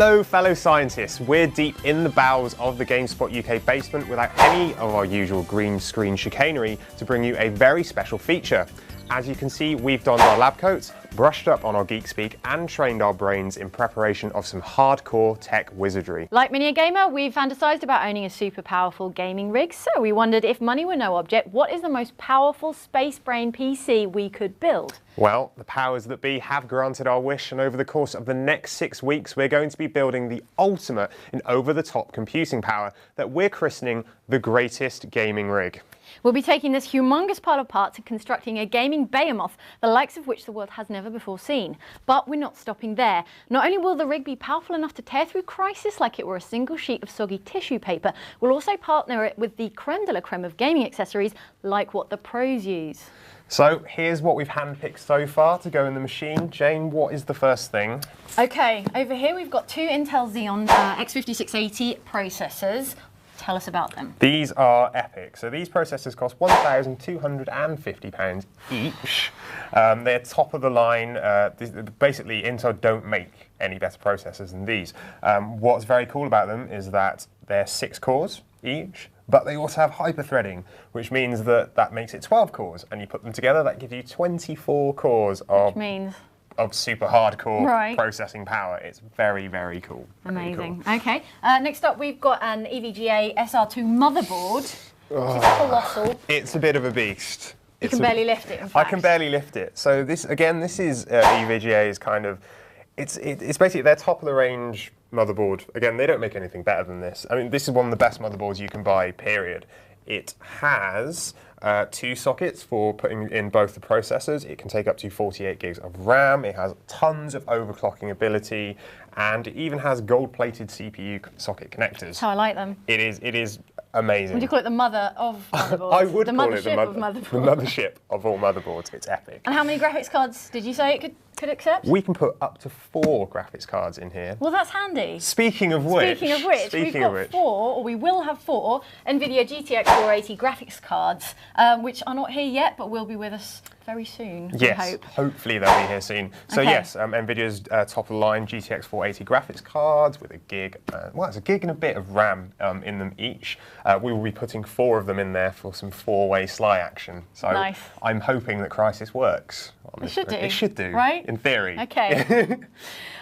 Hello fellow scientists, we're deep in the bowels of the GameSpot UK basement without any of our usual green screen chicanery to bring you a very special feature. As you can see, we've donned our lab coats, brushed up on our geek speak and trained our brains in preparation of some hardcore tech wizardry. Like many a gamer, we've fantasized about owning a super powerful gaming rig, so we wondered if money were no object, what is the most powerful space brain PC we could build? Well, the powers that be have granted our wish, and over the course of the next 6 weeks, we're going to be building the ultimate in over-the-top computing power that we're christening the greatest gaming rig. We'll be taking this humongous pile of parts and constructing a gaming behemoth, the likes of which the world has never before seen. But we're not stopping there. Not only will the rig be powerful enough to tear through Crisis like it were a single sheet of soggy tissue paper, we'll also partner it with the creme de la creme of gaming accessories, like what the pros use. So here's what we've handpicked so far to go in the machine. Jane, what is the first thing? Okay, over here we've got two Intel Xeon X5680 processors. Tell us about them. These are epic. So these processors cost £1,250 each. They're top of the line. Basically, Intel don't make any better processors than these. What's very cool about them is that they're 6 cores each, but they also have hyper-threading, which means that makes it 12 cores. And you put them together, that gives you 24 cores of super hardcore processing power. It's very, very cool. Amazing. Cool. Okay. Next up, we've got an EVGA SR2 motherboard, which is colossal. It's a bit of a beast. You can barely lift it, in fact. I can barely lift it. So this, again, this is EVGA's kind of, it's basically their top of the range motherboard. Again, they don't make anything better than this. I mean, this is one of the best motherboards you can buy, period. It has 2 sockets for putting in both the processors. It can take up to 48 gigs of RAM. It has tons of overclocking ability, and it even has gold-plated CPU socket connectors. That's how I like them. It is amazing. Would you call it the mother of motherboards? I would call it the mothership of all motherboards. It's epic. And how many graphics cards did you say it could accept? We can put up to 4 graphics cards in here. Well, that's handy. Speaking of which, we've got 4, or we will have 4, NVIDIA GTX 480 graphics cards, which are not here yet, but will be with us very soon, yes, I hope. Hopefully they'll be here soon. So yes, NVIDIA's top-of-the-line GTX 480 graphics cards with a gig, well, it's a gig and a bit of RAM in them each. We will be putting 4 of them in there for some 4-way SLI action. So nice. I'm hoping that Crisis works. It should do. It should do, right? In theory. Okay.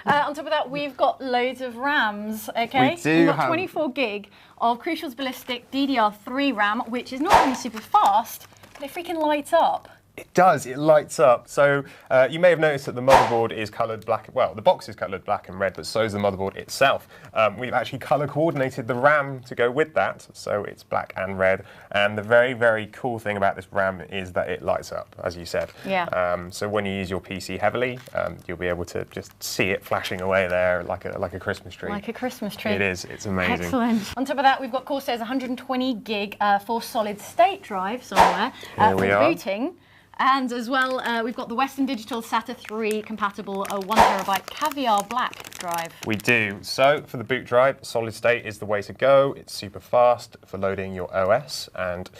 On top of that, we've got loads of RAMs, okay? We've got 24 gig of Crucial's Ballistic DDR3 RAM, which is not only super fast, but it freaking lights up. It does, it lights up. So you may have noticed that the motherboard is coloured black, well, the box is coloured black and red, but so is the motherboard itself. We've actually colour coordinated the RAM to go with that, so it's black and red. And the very, very cool thing about this RAM is that it lights up, as you said. Yeah. So when you use your PC heavily, you'll be able to just see it flashing away there like a Christmas tree. Like a Christmas tree. It is, it's amazing. Excellent. On top of that, we've got Corsair's 120 gig for solid state drive somewhere for booting. And as well, we've got the Western Digital SATA 3 compatible 1TB Caviar Black drive. We do. So for the boot drive, solid state is the way to go. It's super fast for loading your OS, and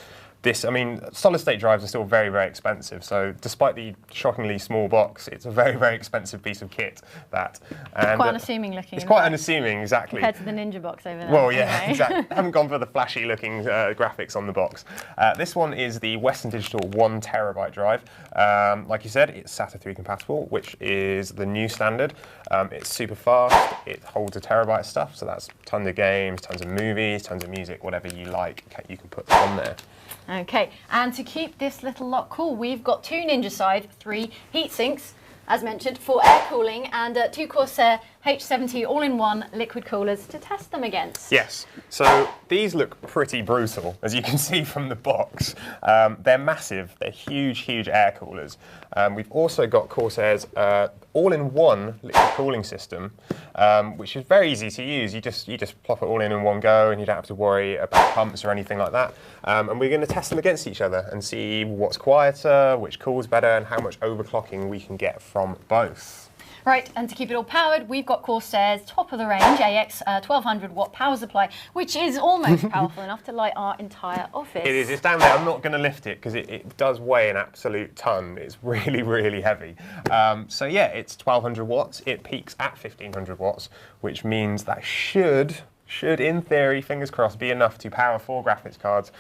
this, I mean, solid-state drives are still very, very expensive. So despite the shockingly small box, it's a very, very expensive piece of kit. And quite unassuming looking. It's quite unassuming, exactly. Compared to the Ninja box over there. Well, yeah, anyway. Exactly. I haven't gone for the flashy-looking graphics on the box. This one is the Western Digital 1TB drive. Like you said, it's SATA 3 compatible, which is the new standard. It's super fast. It holds 1 terabyte of stuff, so that's tons of games, tons of movies, tons of music, whatever you like, you can put on there. Okay, and to keep this little lot cool, we've got 2 Ninja Side 3 heat sinks, as mentioned, for air cooling, and 2 Corsair H70 all-in-one liquid coolers to test them against. Yes, so these look pretty brutal, as you can see from the box. They're massive, they're huge, huge air coolers. We've also got Corsair's all-in-one liquid cooling system, which is very easy to use. You just plop it all in one go, and you don't have to worry about pumps or anything like that. And we're going to test them against each other and see what's quieter, which cools better, and how much overclocking we can get from both. Right, and to keep it all powered, we've got Corsair's top-of-the-range AX 1200-watt power supply, which is almost powerful enough to light our entire office. It is. It's down there. I'm not going to lift it because it does weigh an absolute ton. It's really, really heavy. So yeah, it's 1200 watts. It peaks at 1500 watts, which means that should, in theory, fingers crossed, be enough to power 4 graphics cards,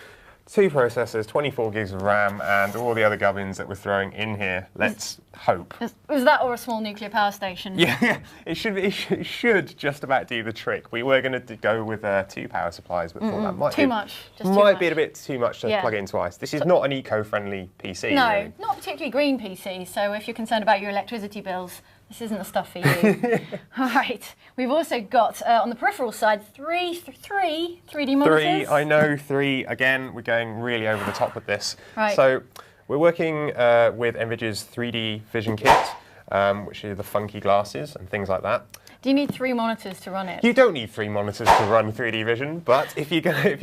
2 processors, 24 gigs of RAM, and all the other gubbins that we're throwing in here. Let's hope. Was that or a small nuclear power station? Yeah, it should just about do the trick. We were going to go with 2 power supplies, but thought that might be a bit too much to plug in twice. This is not an eco-friendly PC. No, really. Not particularly green PC. So if you're concerned about your electricity bills, this isn't the stuff for you. All right. We've also got, on the peripheral side, three 3D monitors. 3, I know, 3. Again, we're going really over the top with this. Right. So we're working with NVIDIA's 3D Vision Kit, which are the funky glasses and things like that. Do you need 3 monitors to run it? You don't need 3 monitors to run 3D Vision, but if you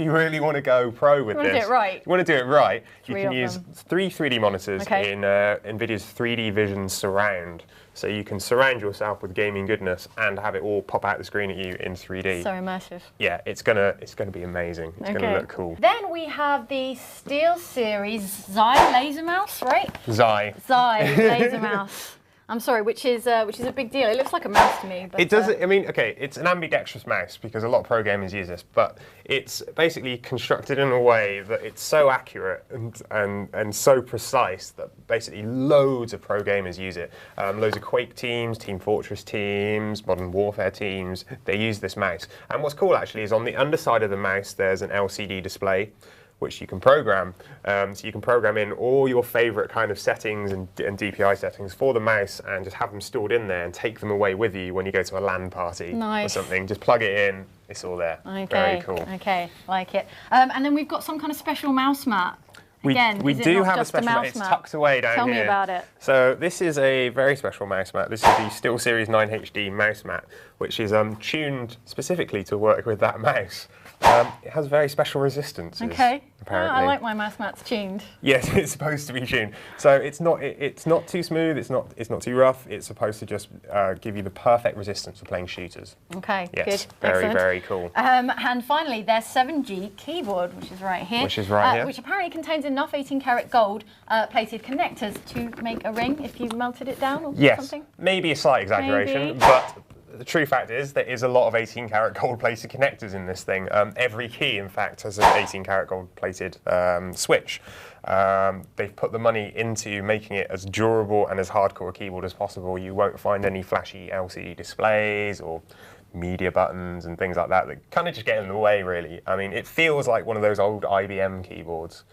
really want to go pro with this, you want to do it right, you can use 3 3D monitors in NVIDIA's 3D Vision Surround. So you can surround yourself with gaming goodness and have it all pop out the screen at you in 3D. So immersive. Yeah, it's gonna be amazing. It's gonna look cool. Then we have the SteelSeries Xi laser mouse, right? Xi laser mouse. I'm sorry, which is a big deal. It looks like a mouse to me. But, it does. I mean, okay, it's an ambidextrous mouse because a lot of pro gamers use this, but it's basically constructed in a way that it's so accurate and so precise that basically loads of pro gamers use it. Loads of Quake teams, Team Fortress teams, Modern Warfare teams, they use this mouse. And what's cool actually is on the underside of the mouse there's an LCD display, which you can program. So you can program in all your favorite kind of settings and DPI settings for the mouse and just have them stored in there and take them away with you when you go to a LAN party or something. Just plug it in, it's all there. Okay. Very cool. Okay, like it. And then we've got some kind of special mouse mat. Again, we do have a special mouse mat. It's tucked away down here. Tell me about it. So this is a very special mouse mat. This is the SteelSeries 9HD mouse mat, which is tuned specifically to work with that mouse. It has very special resistances. Okay. Apparently. I like my mouse mats tuned. Yes, it's supposed to be tuned. So it's not too smooth. It's not too rough. It's supposed to just give you the perfect resistance for playing shooters. Okay. Yes, good. Very, excellent. very cool. And finally, their 7G keyboard, which is right here. Which apparently contains enough 18-karat gold plated connectors to make a ring if you melted it down or something. Maybe a slight exaggeration, but the true fact is there is a lot of 18-karat gold-plated connectors in this thing. Every key, in fact, has an 18-karat gold-plated switch. They've put the money into making it as durable and as hardcore a keyboard as possible. You won't find any flashy LCD displays or media buttons and things like that kind of just get in the way, really. I mean, it feels like one of those old IBM keyboards.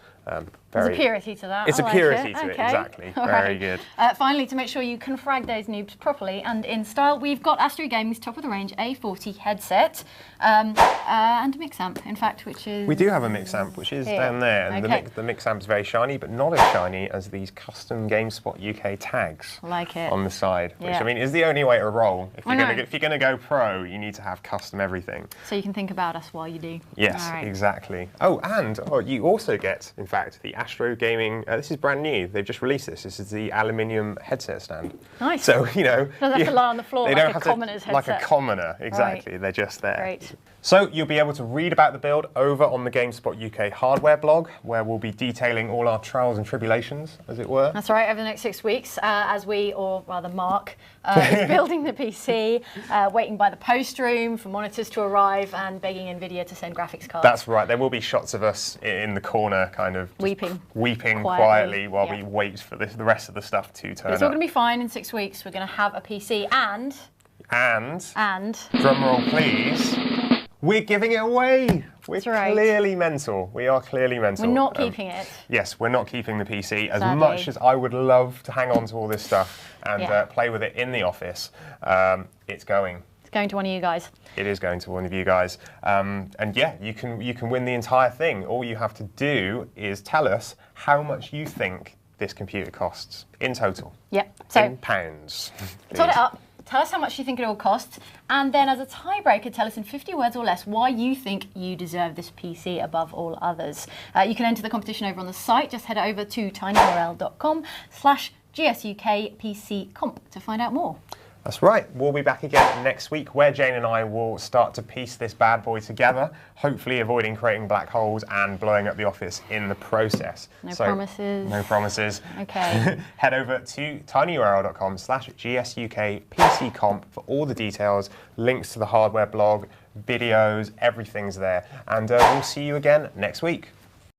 There's a purity to that. It's a purity to it, exactly. Very good. Finally, to make sure you can frag those noobs properly and in style, we've got Astro Gaming's top-of-the-range A40 headset and a mix amp, in fact, which is... We do have a mix amp, which is down there. And the mix amp's very shiny, but not as shiny as these custom GameSpot UK tags on the side, which, I mean, is the only way to roll. If you're going to go pro, you need to have custom everything. So you can think about us while you do. Yes, exactly. Oh, and you also get, in fact, the Astro Gaming, this is brand new, they've just released this. This is the aluminium headset stand. Nice. So, you know, don't have to lie on the floor like a commoner's headset. Like a commoner, exactly. Right. They're just there. Great. So you'll be able to read about the build over on the GameSpot UK hardware blog, where we'll be detailing all our trials and tribulations, as it were. That's right, over the next 6 weeks, as we, or rather Mark, is building the PC, waiting by the post room for monitors to arrive and begging NVIDIA to send graphics cards. That's right, there will be shots of us in the corner kind of weeping quietly while we wait for the rest of the stuff to turn up. It's all going to be fine in 6 weeks. We're going to have a PC and, drum roll please, we're giving it away. We're clearly mental. We are clearly mental. We're not keeping it. Yes, we're not keeping the PC. As much as I would love to hang on to all this stuff and play with it in the office, it's going. It's going to one of you guys. It is going to one of you guys. And yeah, you can win the entire thing. All you have to do is tell us how much you think this computer costs in total. Yep. So in pounds. Tot it up. Tell us how much you think it all costs, and then as a tiebreaker, tell us in 50 words or less why you think you deserve this PC above all others. You can enter the competition over on the site. Just head over to tinyurl.com/GSUKPCComp to find out more. That's right. We'll be back again next week where Jane and I will start to piece this bad boy together, hopefully avoiding creating black holes and blowing up the office in the process. No promises. No promises. Okay. Head over to tinyurl.com/GSUKPCComp for all the details, links to the hardware blog, videos, everything's there. And we'll see you again next week.